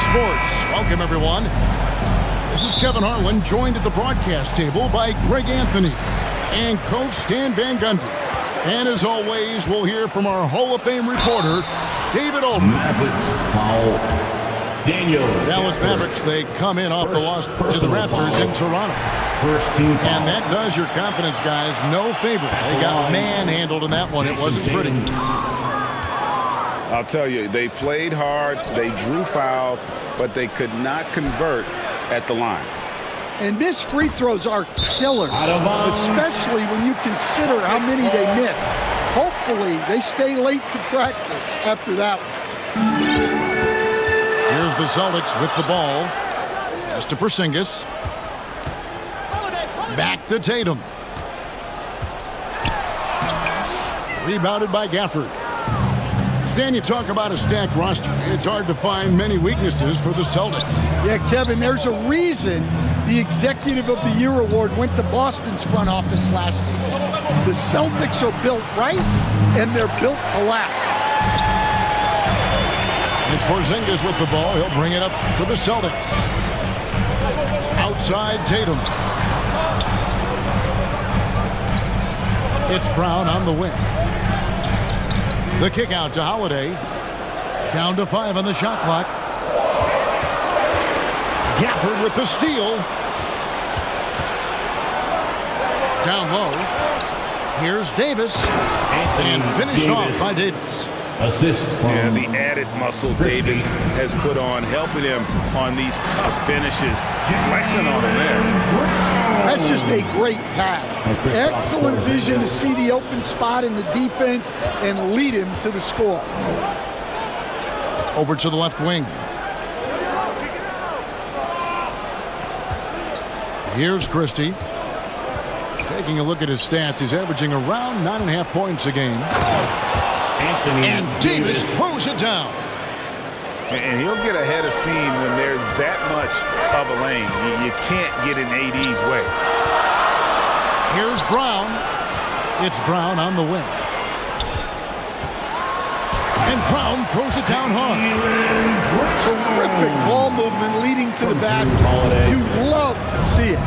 Sports. Welcome, everyone. This is Kevin Harlan, joined at the broadcast table by Greg Anthony and Coach Stan Van Gundy. And as always, we'll hear from our Hall of Fame reporter, David Aldridge. Mavericks foul. Daniel. Dallas Mavericks, they come in off the loss to the Raptors in Toronto. First team foul. And that does your confidence, guys, no favor. They got manhandled in that one. It wasn't pretty. I'll tell you, they played hard, they drew fouls, but they could not convert at the line. And missed free throws are killers, especially when you consider how many they missed. Hopefully, they stay late to practice after that one. Here's the Celtics with the ball. Pass to Porzingis. Back to Tatum. Rebounded by Gafford. Stan, you talk about a stacked roster. It's hard to find many weaknesses for the Celtics. Yeah, Kevin, there's a reason the Executive of the Year award went to Boston's front office last season. The Celtics are built right, and they're built to last. It's Porzingis with the ball. He'll bring it up for the Celtics. Outside Tatum. It's Brown on the wing. The kick out to Holiday. Down to 5 on the shot clock. Gafford with the steal. Down low. Here's Davis. And finished off by Davis. Assist from the added muscle Davis has put on, helping him on these tough finishes. Flexing on him there. That's just a great pass. Excellent vision to see the open spot in the defense and lead him to the score. Over to the left wing. Here's Christie. Taking a look at his stats, he's averaging around 9.5 points a game. And Davis throws it down. And he'll get a head of steam when there's that much of a lane. You can't get in AD's way. Here's Brown. It's Brown on the wing. And Brown throws it down hard. Terrific ball movement leading to the basket. You love to see it.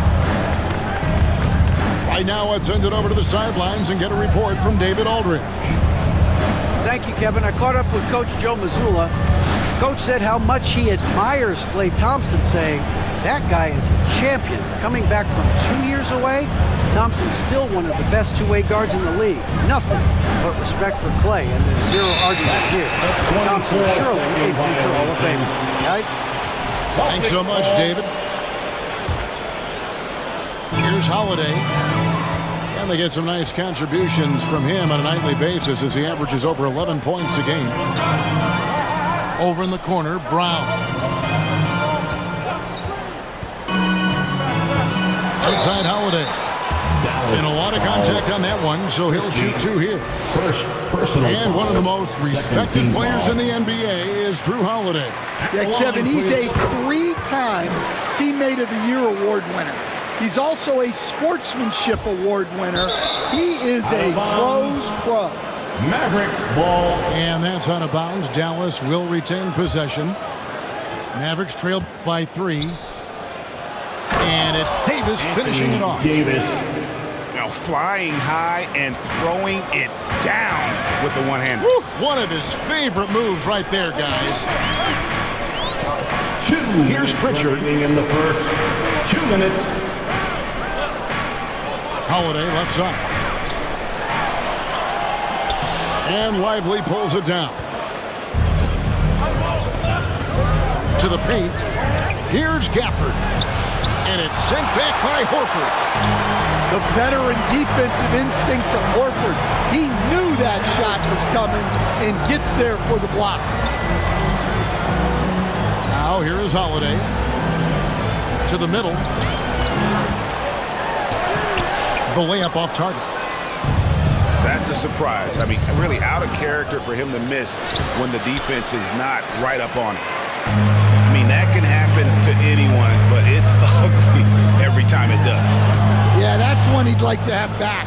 Right now, let's send it over to the sidelines and get a report from David Aldridge. Thank you, Kevin. I caught up with Coach Joe Mazzulla. Coach said how much he admires Klay Thompson, saying that guy is a champion. Coming back from 2 years away, Thompson's still one of the best two-way guards in the league. Nothing but respect for Klay, and there's zero argument here. Thompson surely a future Hall of Famer. Guys? Thanks so much, David. Here's Holiday. And they get some nice contributions from him on a nightly basis as he averages over 11 points a game. Over in the corner, Brown. Outside Holiday. And a lot of contact on that one, so he'll shoot 2 here. And one of the most respected players in the NBA is Drew Holiday. Yeah, Kevin, he's a 3-time Teammate of the Year award winner. He's also a Sportsmanship Award winner. He is a pro's pro. Mavericks ball. And that's out of bounds. Dallas will retain possession. Mavericks trail by 3. And it's Davis finishing it off. Davis. Now flying high and throwing it down with the one-hander. One of his favorite moves right there, guys. 2 Here's Pritchard. in the first 2 minutes. Holiday left side. And Lively pulls it down. To the paint. Here's Gafford. And it's sent back by Horford. The veteran defensive instincts of Horford. He knew that shot was coming and gets there for the block. Now here is Holiday. To the middle. The layup off target. That's a surprise. I mean, really out of character for him to miss when the defense is not right up on him. I mean, that can happen to anyone, but it's ugly every time it does. Yeah, that's one he'd like to have back.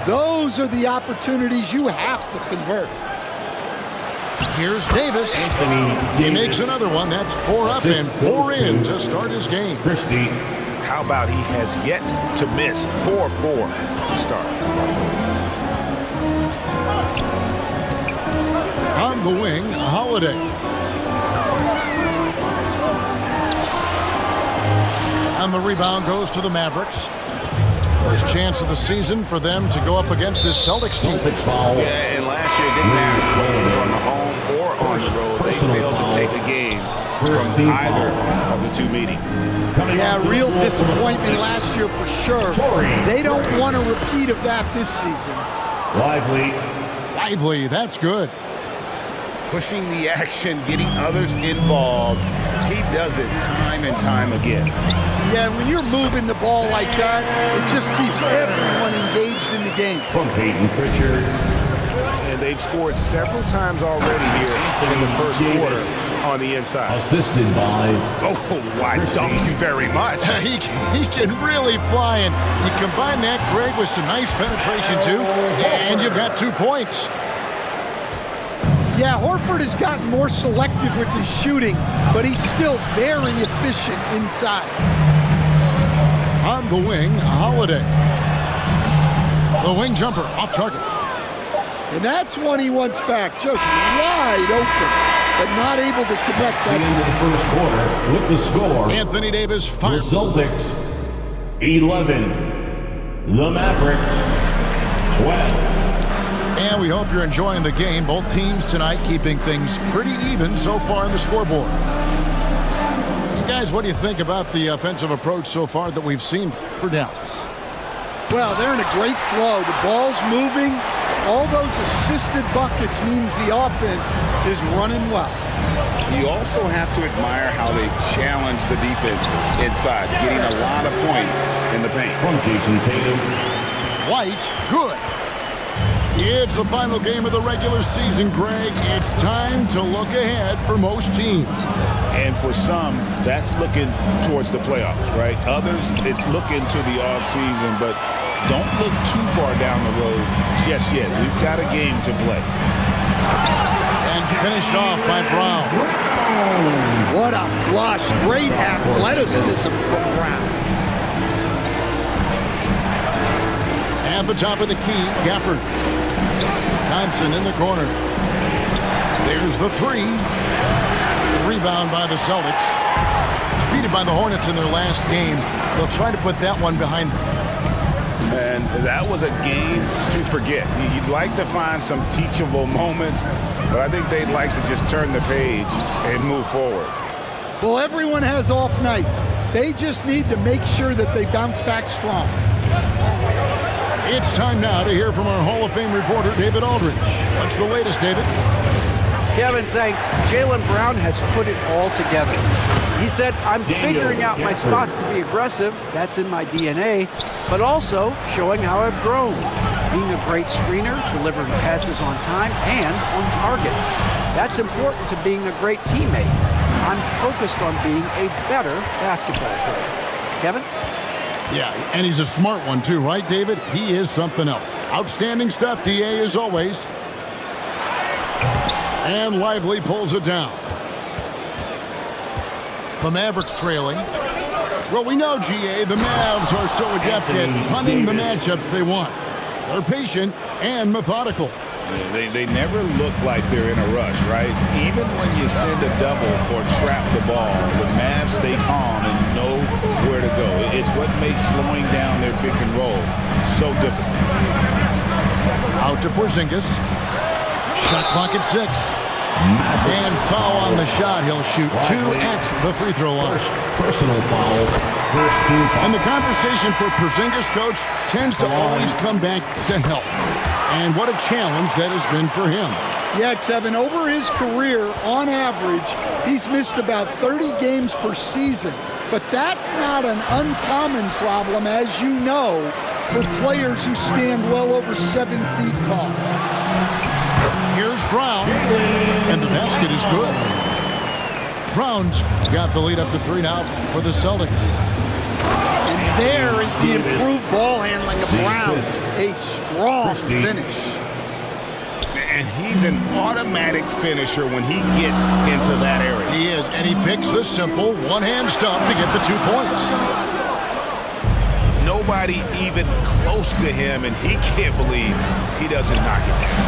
Those are the opportunities you have to convert. Here's Davis. He makes another one. That's 4 up and 4 in to start his game. Christie. How about he has yet to miss 4-4 to start? On the wing, Holiday. And the rebound goes to the Mavericks. First chance of the season for them to go up against this Celtics team. Yeah, and last year it didn't matter whether it was on the home or on the road. They failed to take a game from either of the two meetings. Yeah, real disappointment last year for sure. They don't want a repeat of that this season. Lively, that's good. Pushing the action, getting others involved. He does it time and time again. Yeah, when you're moving the ball like that, it just keeps everyone engaged in the game. From Peyton Pritchard. And they've scored several times already here in the first quarter on the inside. Assisted by... Oh, why don't you very much? He can really fly, and you combine that, Greg, with some nice penetration, too, and you've got 2 points. Yeah, Horford has gotten more selective with his shooting, but he's still very efficient inside. On the wing, Holiday. The wing jumper off target. And that's one he wants back, just wide open, but not able to connect that. Into the first quarter with the score. Anthony Davis The fires. Celtics 11. The Mavericks 12. And we hope you're enjoying the game. Both teams tonight keeping things pretty even so far in the scoreboard. And guys, what do you think about the offensive approach so far that we've seen for Dallas? Well, they're in a great flow. The ball's moving. All those assisted buckets means the offense is running well. You also have to admire how they've challenged the defense inside, getting a lot of points in the paint. From Jason Tatum. White, good. It's the final game of the regular season, Greg. It's time to look ahead for most teams. And for some, that's looking towards the playoffs, right? Others, it's looking to the offseason, but don't look too far down the road just yet. We've got a game to play. And finished off by Brown. What a flush. Great athleticism from Brown. At the top of the key, Gafford. Thompson in the corner. There's the 3. Rebound by the Celtics. Defeated by the Hornets in their last game. They'll try to put that one behind them. And that was a game to forget. You'd like to find some teachable moments, but I think they'd like to just turn the page and move forward. Well, everyone has off nights. They just need to make sure that they bounce back strong. It's time now to hear from our Hall of Fame reporter, David Aldridge. What's the latest, David? Kevin, thanks. Jaylen Brown has put it all together. He said, I'm figuring out my spots to be aggressive. That's in my DNA. But also showing how I've grown. Being a great screener, delivering passes on time and on target. That's important to being a great teammate. I'm focused on being a better basketball player. Kevin? Yeah, and he's a smart one too, right, David? He is something else. Outstanding stuff, DA, as always. And Lively pulls it down. The Mavericks trailing. Well, we know, GA, the Mavs are so adept at hunting the matchups they want. They're patient and methodical. They never look like they're in a rush, right? Even when you send a double or trap the ball, the Mavs stay calm and know where to go. It's what makes slowing down their pick and roll so difficult. Out to Porzingis. Shot clock at 6. And foul on the shot. He'll shoot 2 at the free throw line. Personal foul. First team foul. And the conversation for Porzingis, coach, tends to always come back to help. And what a challenge that has been for him. Yeah, Kevin, over his career, on average, he's missed about 30 games per season. But that's not an uncommon problem, as you know, for players who stand well over 7 feet tall. Here's Brown, and the basket is good. Brown's got the lead up to 3 now for the Celtics. And there is the improved ball handling of Brown. A strong finish. And he's an automatic finisher when he gets into that area. He is, and he picks the simple one-hand stuff to get the 2 points. Nobody even close to him, and he can't believe he doesn't knock it down.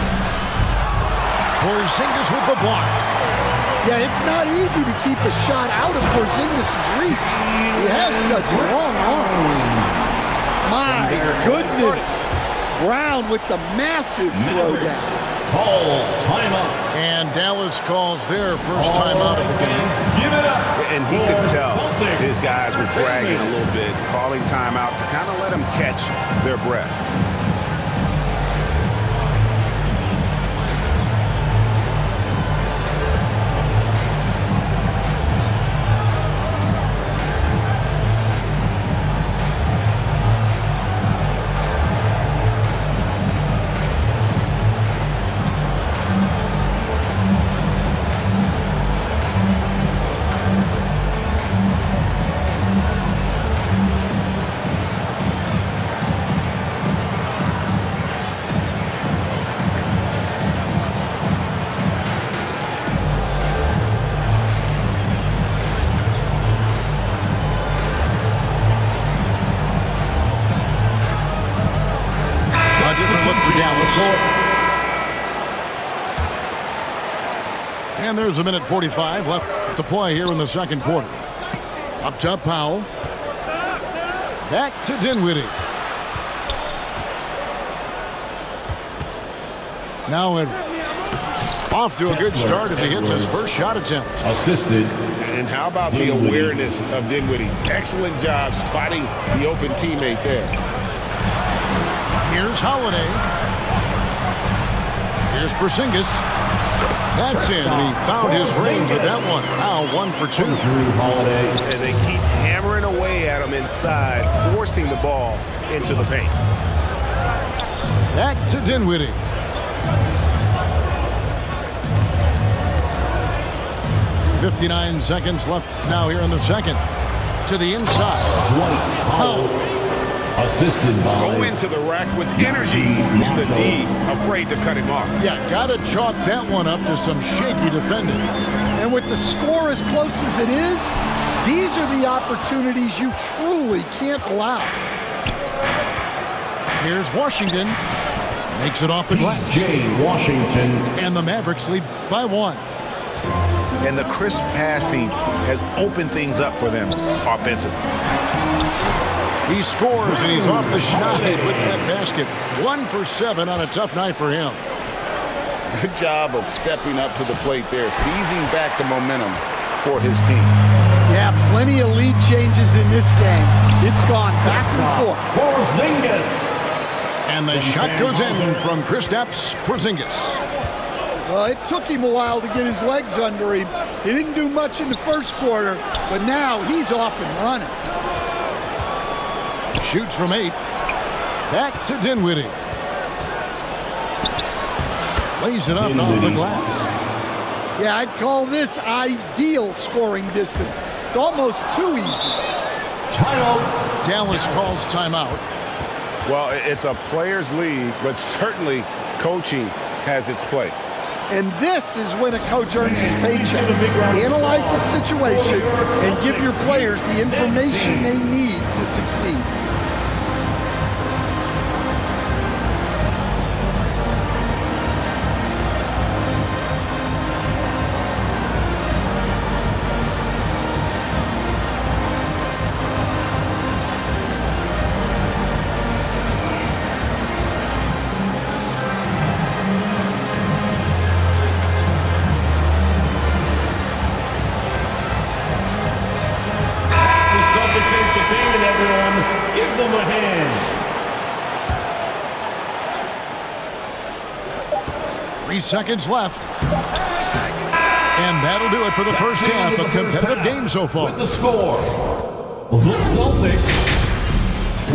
Porzingis with the block. Yeah, it's not easy to keep a shot out of Porzingis' reach. He has such long arms. My goodness. Brown with the massive throwdown. Call timeout. And Dallas calls their first timeout of the game. Give it up. And he could tell his guys were dragging a little bit, calling timeout to kind of let them catch their breath. And there's a minute 45 left to play here in the second quarter. Up top, Powell. Back to Dinwiddie. Now Edwards. Off to a good start as he hits his first shot attempt. Assisted. And how about the awareness of Dinwiddie? Excellent job spotting the open teammate there. Here's Holiday. Here's Porzingis. That's in, and he found his range with that one. Now 1 for 2. And they keep hammering away at him inside, forcing the ball into the paint. Back to Dinwiddie. .59 seconds left now here in the second. To the inside. Powell. Assisted by. Go into the rack with energy, and the D afraid to cut him off. Yeah, gotta chalk that one up to some shaky defending. And with the score as close as it is, these are the opportunities you truly can't allow. Here's Washington. Makes it off the glass. Jay Washington. And the Mavericks lead by 1. And the crisp passing has opened things up for them offensively. He scores, and he's off the schneid with that basket. 1 for 7 on a tough night for him. Good job of stepping up to the plate there, seizing back the momentum for his team. Yeah, plenty of lead changes in this game. It's gone back and forth. Porzingis. And the shot goes in from Kristaps Porzingis. Well, it took him a while to get his legs under him. He didn't do much in the first quarter, but now he's off and running. Shoots from 8. Back to Dinwiddie. Lays it up and off the glass. Yeah, I'd call this ideal scoring distance. It's almost too easy. Timeout. Dallas calls timeout. Well, it's a players' league, but certainly coaching has its place. And this is when a coach earns his paycheck. Analyze the situation and give your players the information they need to succeed. Give them a hand. 3 seconds left. And that'll do it for the first half. A competitive game so far. With the score, the Celtics,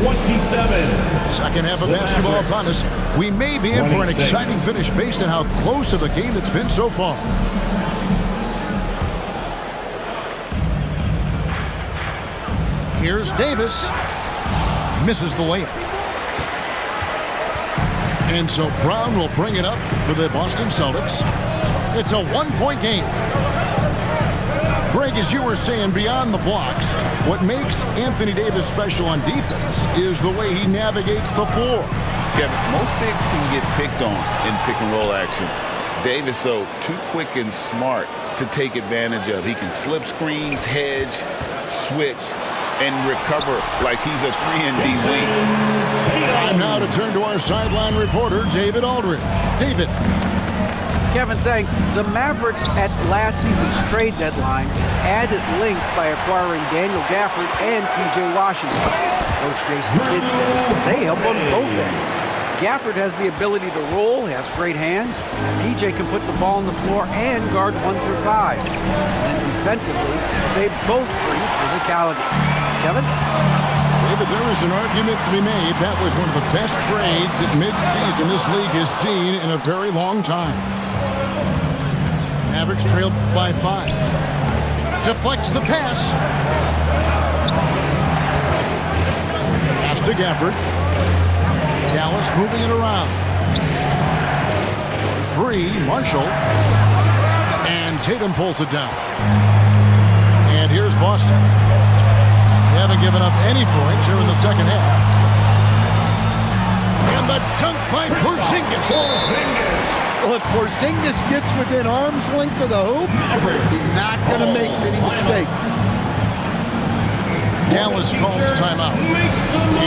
27. Second half of basketball upon us. We may be in for an exciting finish based on how close of a game it's been so far. Here's Davis. Misses the layup. And so Brown will bring it up for the Boston Celtics. It's a one-point game. Greg, as you were saying, beyond the blocks, what makes Anthony Davis special on defense is the way he navigates the floor. Kevin, most bigs can get picked on in pick-and-roll action. Davis, though, too quick and smart to take advantage of. He can slip screens, hedge, switch, and recover like he's a 3-and-D wing. Time now to turn to our sideline reporter, David Aldridge. David. Kevin, thanks. The Mavericks at last season's trade deadline added length by acquiring Daniel Gafford and P.J. Washington. Coach Jason Kidd says they help on both ends. Gafford has the ability to roll, has great hands. P.J. can put the ball on the floor and guard 1 through 5. And then defensively, they both bring physicality. Kevin? David, there is an argument to be made. That was one of the best trades at midseason this league has seen in a very long time. Mavericks trailed by 5. Deflects the pass. Pass to Gafford. Dallas moving it around. 3, Marshall. And Tatum pulls it down. And here's Boston. They haven't given up any points here in the second half. And the dunk by Porzingis. Well, if Porzingis gets within arm's length of the hoop, he's not going to make many mistakes. Dallas calls timeout.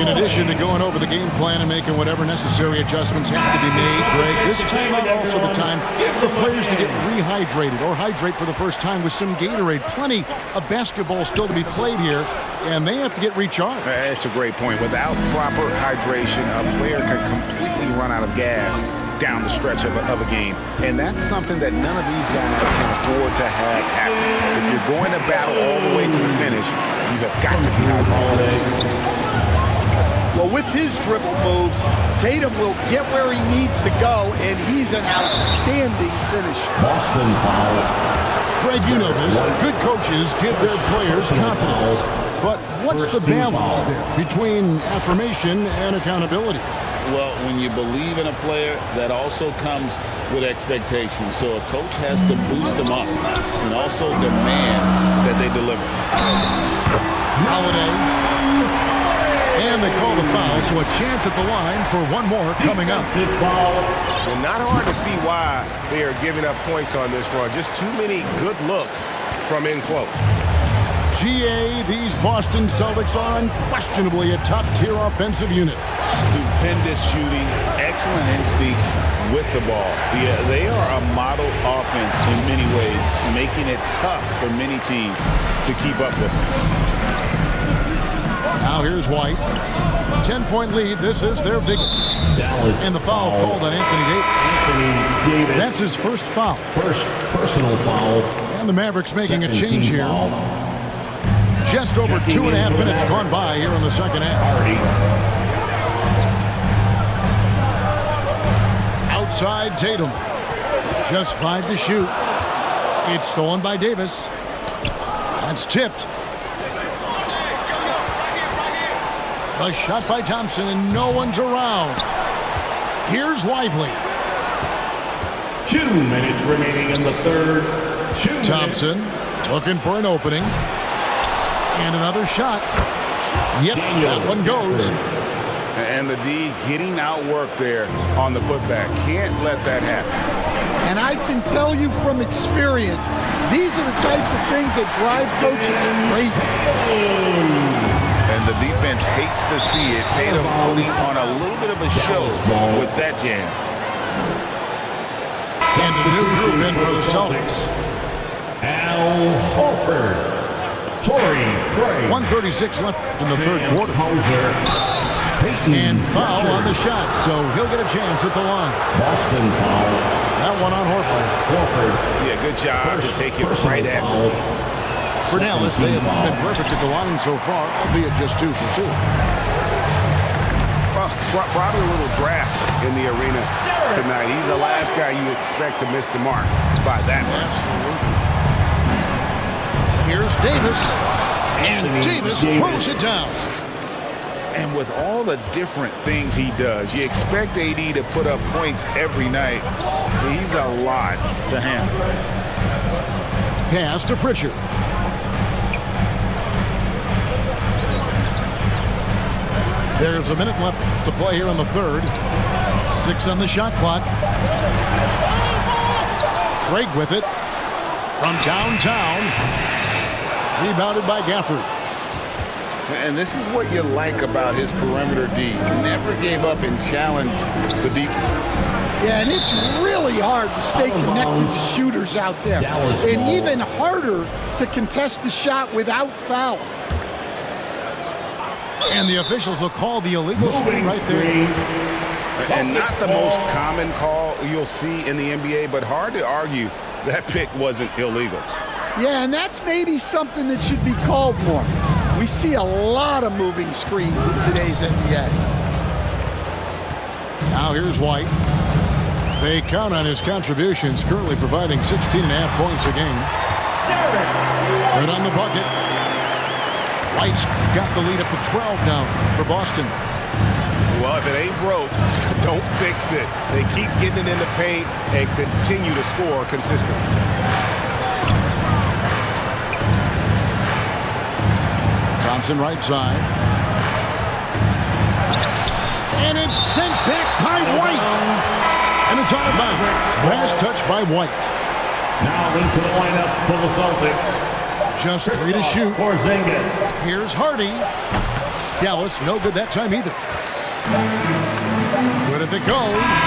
In addition to going over the game plan and making whatever necessary adjustments have to be made, Greg, this timeout also the time for players to get rehydrated or hydrate for the first time with some Gatorade. Plenty of basketball still to be played here, and they have to get recharged. That's a great point. Without proper hydration, a player can completely run out of gas down the stretch of a game. And that's something that none of these guys can afford to have happen. If you're going to battle all the way to the finish, you have got to be hydrated. Well, with his dribble moves, Tatum will get where he needs to go, and he's an outstanding finisher. Boston foul. Greg, you know this. Good coaches give their players confidence. But what's the balance there between affirmation and accountability? Well, when you believe in a player, that also comes with expectations. So a coach has to boost them up and also demand that they deliver. Holiday. And they call the foul, so a chance at the line for one more coming up. Well, not hard to see why they are giving up points on this run. Just too many good looks from in close. GA, these Boston Celtics are unquestionably a top-tier offensive unit. Stupendous shooting, excellent instincts with the ball. Yeah, they are a model offense in many ways, making it tough for many teams to keep up with them. Now here's White. 10-point lead. This is their biggest. Dallas and the foul called on Anthony Davis. That's his first foul. First personal foul. And the Mavericks making a change here. Just over 2.5 minutes gone by here in the second half. Outside Tatum. Just 5 to shoot. It's stolen by Davis. That's tipped. The shot by Thompson, and no one's around. Here's Lively. 2 minutes remaining in the third. Thompson looking for an opening. And another shot. Yep, that one goes. And the D getting outworked there on the putback. Can't let that happen. And I can tell you from experience, these are the types of things that drive coaches crazy. And the defense hates to see it. Tatum putting on a little bit of a show with that jam. And a new group in for the Celtics. Al Horford. 1:36 left in the third quarter. And foul on the shot, so he'll get a chance at the line. Boston foul. That one on Horford. Yeah, good job to take it right at them. For Dallas, they have been perfect at the line so far, albeit just 2 for 2. Well, probably a little draft in the arena tonight. He's the last guy you expect to miss the mark by that much. Absolutely. Here's Davis, and Davis throws it down. And with all the different things he does, you expect AD to put up points every night. He's a lot to handle. Pass to Pritchard. There's a minute left to play here in the third. 6 on the shot clock. Craig with it from downtown. Rebounded by Gafford. And this is what you like about his perimeter D. Never gave up and challenged the deep. Yeah, and it's really hard to stay connected to shooters out there. And even harder to contest the shot without foul. And the officials will call the illegal screen right there. And not the most common call you'll see in the NBA, but hard to argue that pick wasn't illegal. Yeah, and that's maybe something that should be called more. We see a lot of moving screens in today's NBA. Now here's White. They count on his contributions, currently providing 16.5 points a game. Good on the bucket. White's got the lead up to 12 now for Boston. Well, if it ain't broke, don't fix it. They keep getting it in the paint and continue to score consistently. Thompson right side. And it's sent back by White. And it's out of bounds. Last touch by White. Now into the lineup for the Celtics. Just 3 to shoot. Porzingis. Here's Hardy. Dallas, no good that time either. Good if it goes.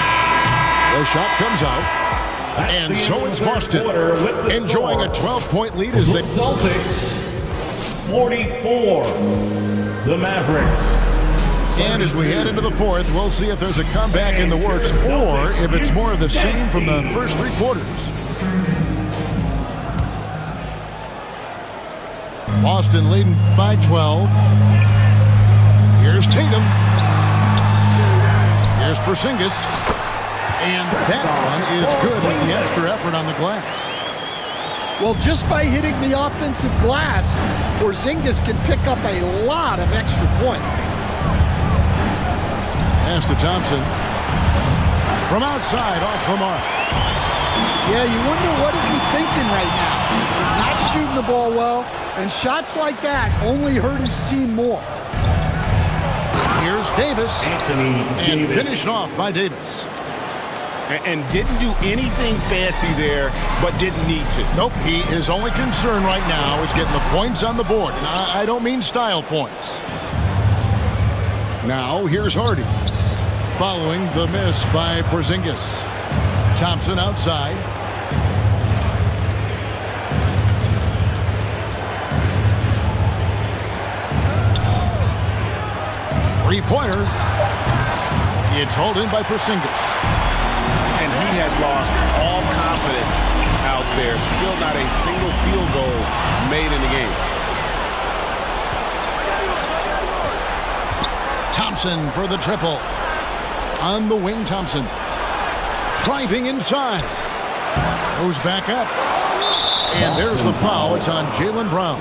The shot comes out. And so it's Boston enjoying a 12-point lead as they... Celtics 44. The Mavericks. And as we head into the fourth, we'll see if there's a comeback in the works or if it's more of the same from the first 3 quarters. Boston leading by 12. Here's Tatum. Here's Porzingis. And that one is good with the extra effort on the glass. Well, just by hitting the offensive glass, Porzingis can pick up a lot of extra points. Pass to Thompson. From outside, off the mark. Yeah, you wonder what is he thinking right now. He's not shooting the ball well, and shots like that only hurt his team more. Here's Davis. And Davis. finished off by Davis. And didn't do anything fancy there, but didn't need to. Nope, his only concern right now is getting the points on the board. And I don't mean style points. Now, here's Hardy. Following the miss by Porzingis. Thompson outside. Three-pointer. It's hauled in by Porzingis. And he has lost all confidence out there. Still not a single field goal made in the game. Thompson for the triple. On the wing, Thompson. Driving inside. Goes back up. And there's the foul. It's on Jaylen Brown.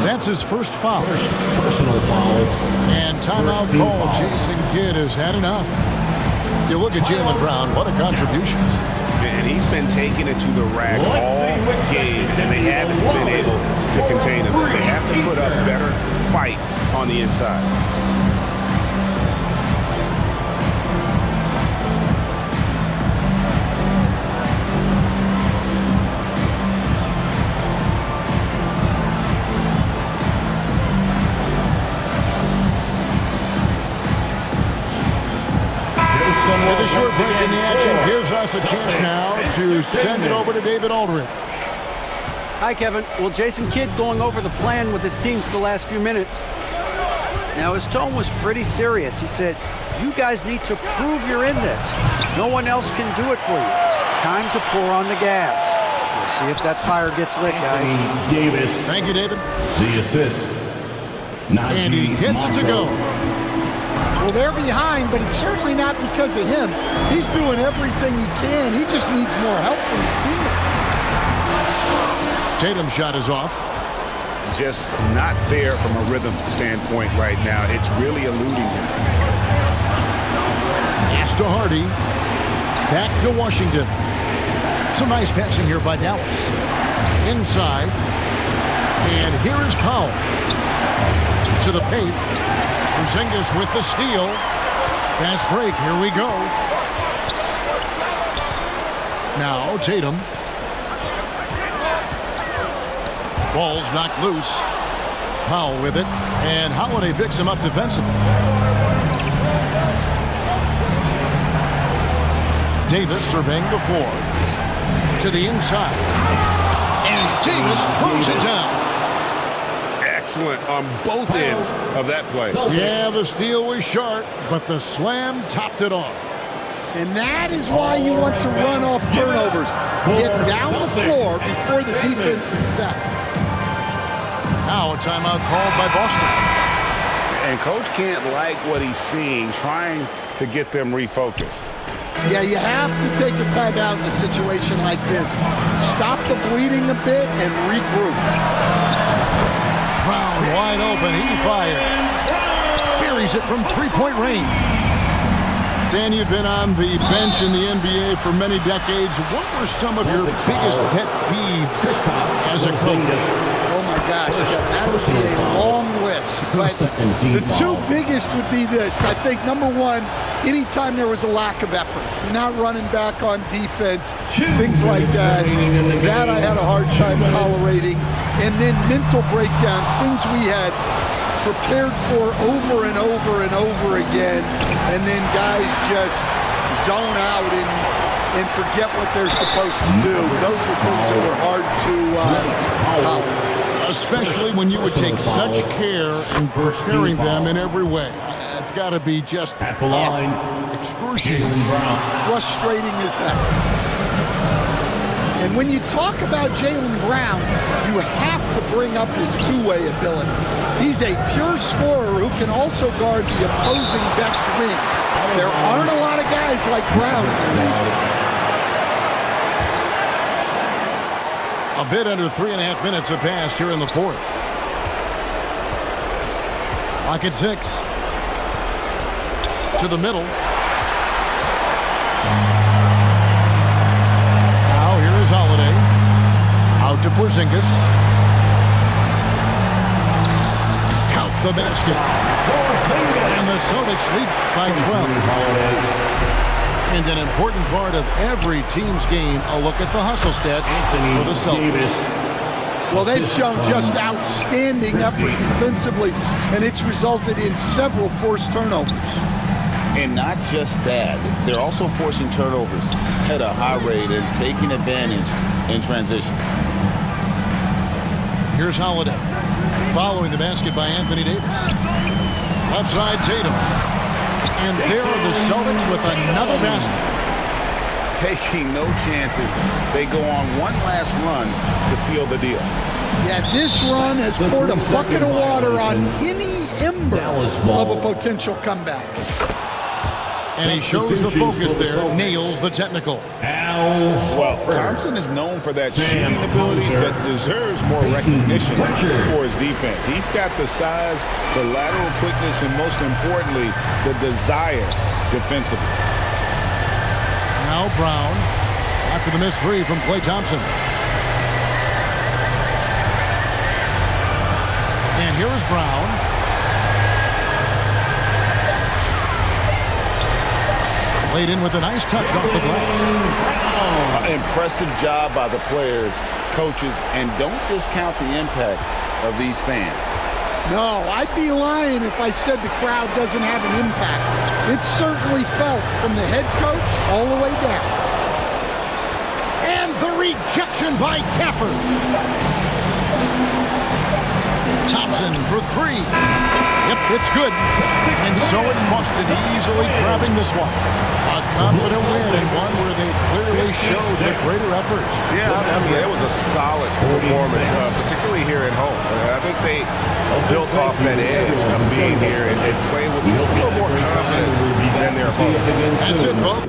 That's his first foul. Personal foul. And timeout call. Jason Kidd has had enough. You look at Jaylen Brown, what a contribution. And he's been taking it to the rack all game, and they haven't been able to contain him. They have to put up better fight on the inside. With a short break in the action gives us a chance now to send it over to David Aldridge. Hi, Kevin. Well, Jason Kidd going over the plan with his team for the last few minutes. Now, his tone was pretty serious. He said, you guys need to prove you're in this. No one else can do it for you. Time to pour on the gas. We'll see if that fire gets lit, guys. Davis. Thank you, David. The assist. And he gets it to go. Well, they're behind, but it's certainly not because of him. He's doing everything he can. He just needs more help from his teammates. Tatum's shot is off. just not there from a rhythm standpoint right now. It's really eluding him. Pass to Hardy. Back to Washington. Some nice passing here by Dallas. Inside. And here is Powell. To the paint. Porzingis with the steal. Fast break. Here we go. Now Tatum. Ball's knocked loose. Powell with it. And Holiday picks him up defensively. Davis surveying the floor. To the inside. And Davis throws it down. Excellent on both ends of that play. Yeah, the steal was sharp, but the slam topped it off. And that is why you want to run off turnovers. Get down the floor before the defense is set. Now a timeout called by Boston. And Coach can't like what he's seeing, trying to get them refocused. Yeah, you have to take a timeout in a situation like this. Stop the bleeding a bit and regroup. Brown wide open. He fires. Buries it from three-point range. Stan, you've been on the bench in the NBA for many decades. What were some of your biggest pet peeves as a coach? Oh my gosh, that would be a long list. But the two biggest would be this. I think number one, anytime there was a lack of effort, you're not running back on defense, things like that. That I had a hard time tolerating. And then mental breakdowns, things we had prepared for over and over and over again, and then guys just zone out and forget what they're supposed to do. Those were things that were hard to tolerate. Especially when you would take such care in preparing them in every way. It's got to be just excruciating. Frustrating as heck. And when you talk about Jaylen Brown, you have to bring up his two-way ability. He's a pure scorer who can also guard the opposing best wing. There aren't a lot of guys like Brown in the league. A bit under 3.5 minutes have passed here in the fourth. Lock at 6. To the middle. Now here is Holiday. Out to Porzingis. Count the basket. And the Celtics lead by 12. And an important part of every team's game, a look at the hustle stats for the Celtics. Well, they've shown just outstanding effort defensively, and it's resulted in several forced turnovers. And not just that, they're also forcing turnovers at a high rate and taking advantage in transition. Here's Holiday, following the basket by Anthony Davis. Left side, Tatum. And there are the Celtics with another basket. Taking no chances. They go on one last run to seal the deal. Yeah, this run has poured a bucket of water on any ember of a potential comeback. And he shows the focus there, nails the technical. Well, Thompson is known for that shooting ability, but deserves more recognition for his defense. He's got the size, the lateral quickness, and most importantly, the desire defensively. Now Brown, after the missed three from Klay Thompson. And here is Brown. Laid in with a nice touch off the glass. Impressive job by the players, coaches, and don't discount the impact of these fans. No, I'd be lying if I said the crowd doesn't have an impact. It's certainly felt from the head coach all the way down. And the rejection by Capper. Thompson for three. Yep, it's good. And so it's Boston easily grabbing this one. A confident win and one where they clearly showed the greater effort. Yeah, I mean, it was a solid performance, particularly here at home. I think they built off that edge of being here and played with just a little more confidence than their opponents. That's it, folks.